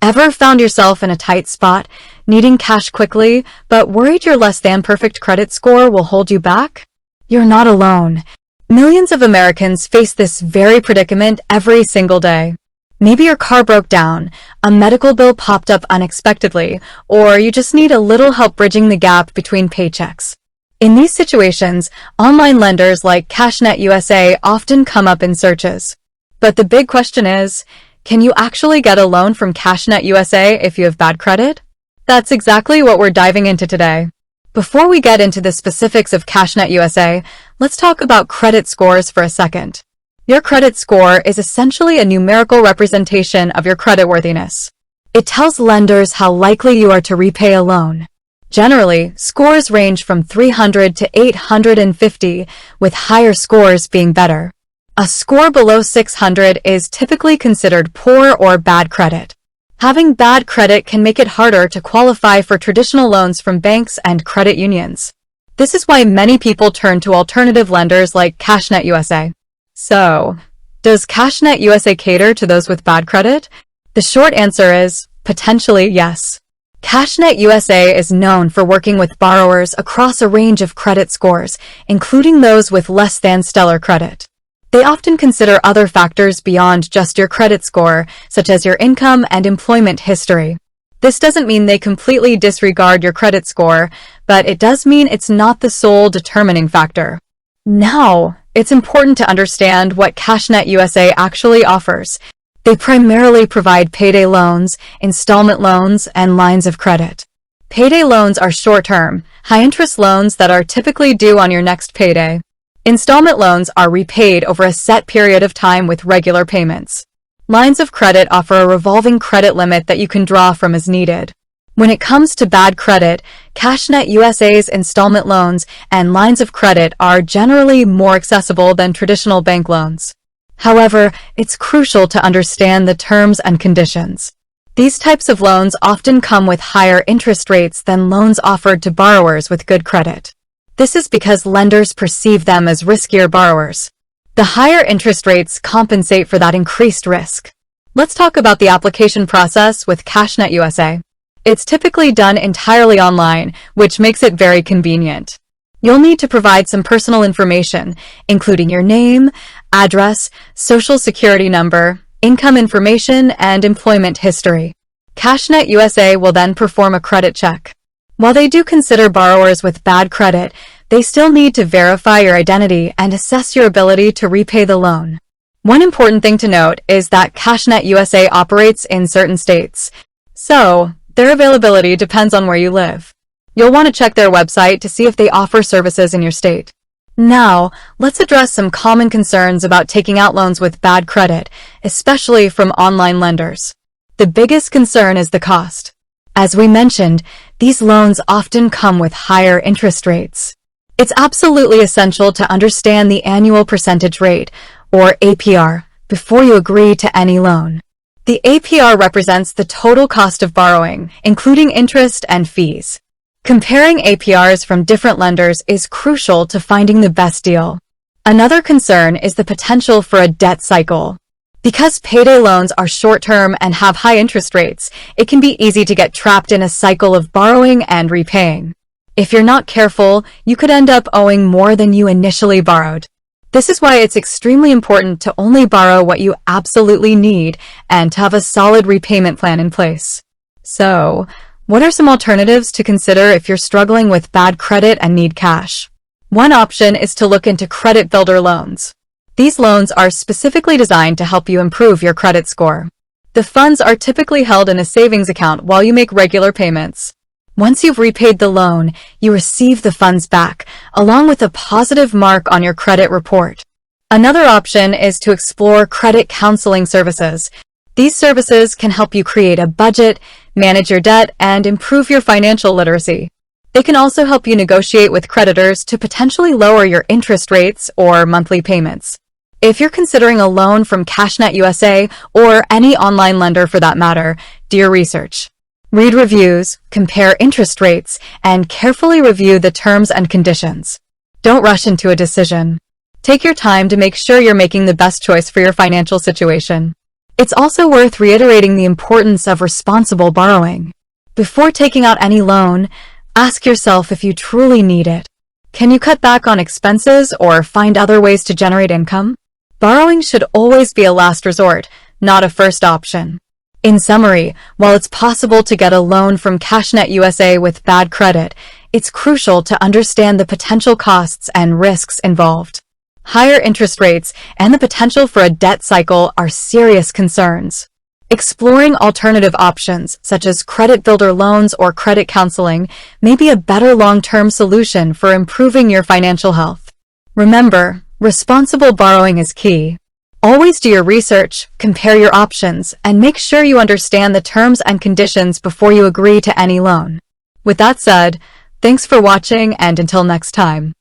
Ever found yourself in a tight spot, needing cash quickly, but worried your less than perfect credit score will hold you back? You're not alone. Millions of Americans face this very predicament every single day. Maybe your car broke down, a medical bill popped up unexpectedly, or you just need a little help bridging the gap between paychecks. In these situations, online lenders like CashNetUSA often come up in searches. But the big question is, can you actually get a loan from CashNetUSA if you have bad credit? That's exactly what we're diving into today. Before we get into the specifics of CashNetUSA, let's talk about credit scores for a second. Your credit score is essentially a numerical representation of your creditworthiness. It tells lenders how likely you are to repay a loan. Generally, scores range from 300 to 850, with higher scores being better. A score below 600 is typically considered poor or bad credit. Having bad credit can make it harder to qualify for traditional loans from banks and credit unions. This is why many people turn to alternative lenders like CashNetUSA. So, does CashNetUSA cater to those with bad credit? The short answer is, potentially yes. CashNetUSA is known for working with borrowers across a range of credit scores, including those with less than stellar credit. They often consider other factors beyond just your credit score, such as your income and employment history. This doesn't mean they completely disregard your credit score, but it does mean it's not the sole determining factor. Now, it's important to understand what CashNetUSA actually offers. They primarily provide payday loans, installment loans, and lines of credit. Payday loans are short-term, high-interest loans that are typically due on your next payday. Installment loans are repaid over a set period of time with regular payments. Lines of credit offer a revolving credit limit that you can draw from as needed. When it comes to bad credit, CashNetUSA's installment loans and lines of credit are generally more accessible than traditional bank loans. However, it's crucial to understand the terms and conditions. These types of loans often come with higher interest rates than loans offered to borrowers with good credit. This is because lenders perceive them as riskier borrowers. The higher interest rates compensate for that increased risk. Let's talk about the application process with CashNetUSA. It's typically done entirely online, which makes it very convenient. You'll need to provide some personal information, including your name, address, social security number, income information, and employment history. CashNetUSA will then perform a credit check. While they do consider borrowers with bad credit, they still need to verify your identity and assess your ability to repay the loan. One important thing to note is that CashNetUSA operates in certain states, so their availability depends on where you live. You'll want to check their website to see if they offer services in your state. Now, let's address some common concerns about taking out loans with bad credit, especially from online lenders. The biggest concern is the cost. As we mentioned, these loans often come with higher interest rates. It's absolutely essential to understand the annual percentage rate, or APR, before you agree to any loan. The APR represents the total cost of borrowing, including interest and fees. Comparing APRs from different lenders is crucial to finding the best deal. Another concern is the potential for a debt cycle. Because payday loans are short-term and have high interest rates, it can be easy to get trapped in a cycle of borrowing and repaying. If you're not careful, you could end up owing more than you initially borrowed. This is why it's extremely important to only borrow what you absolutely need and to have a solid repayment plan in place. So, what are some alternatives to consider if you're struggling with bad credit and need cash? One option is to look into credit builder loans. These loans are specifically designed to help you improve your credit score. The funds are typically held in a savings account while you make regular payments. Once you've repaid the loan, you receive the funds back, along with a positive mark on your credit report. Another option is to explore credit counseling services. These services can help you create a budget, manage your debt, and improve your financial literacy. They can also help you negotiate with creditors to potentially lower your interest rates or monthly payments. If you're considering a loan from CashNetUSA or any online lender for that matter, do your research. Read reviews, compare interest rates, and carefully review the terms and conditions. Don't rush into a decision. Take your time to make sure you're making the best choice for your financial situation. It's also worth reiterating the importance of responsible borrowing. Before taking out any loan, ask yourself if you truly need it. Can you cut back on expenses or find other ways to generate income? Borrowing should always be a last resort, not a first option. In summary, while it's possible to get a loan from CashNetUSA with bad credit, it's crucial to understand the potential costs and risks involved. Higher interest rates and the potential for a debt cycle are serious concerns. Exploring alternative options, such as credit builder loans or credit counseling, may be a better long-term solution for improving your financial health. Remember, responsible borrowing is key. Always do your research, compare your options, and make sure you understand the terms and conditions before you agree to any loan. With that said, thanks for watching, and until next time.